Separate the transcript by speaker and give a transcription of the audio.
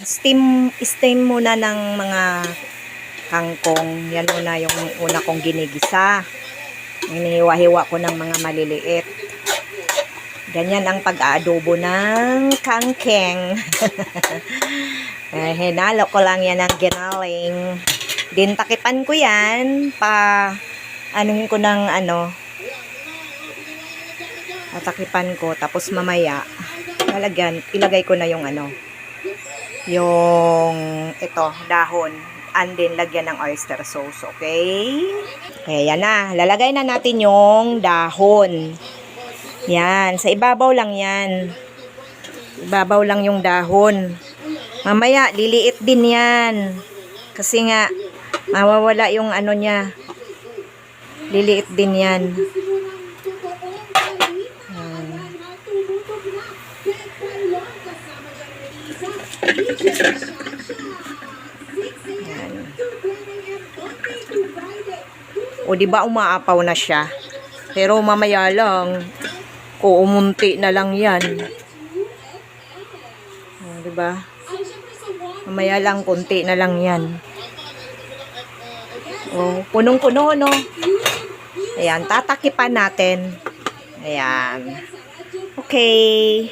Speaker 1: Steam muna ng mga kangkong. Yan muna yung una kong ginigisa. Hinihiwa-hiwa ko ng mga maliliit. Ganyan ang pag-aadobo ng kangkeng. Hinalo ko lang yan ng ginaling. Din takipan ko yan. Anuhin ko ng takipan ko. Tapos mamaya, ilagay ko na yung yung dahon. And then, lagyan ng oyster sauce. Okay? Kaya yan na. Lalagay na natin yung dahon. Yan. Sa ibabaw lang yan. Ibabaw lang yung dahon. Mamaya, liliit din yan. Kasi nga, mawawala yung niya. Liliit din yan. Yan. O, diba umaapaw na siya? Pero mamaya lang, umunti na lang yan. O, diba? Mamaya lang, kunti na lang yan. O, punong-puno, no? Ayan, tatakipan natin. Ayan. Okay.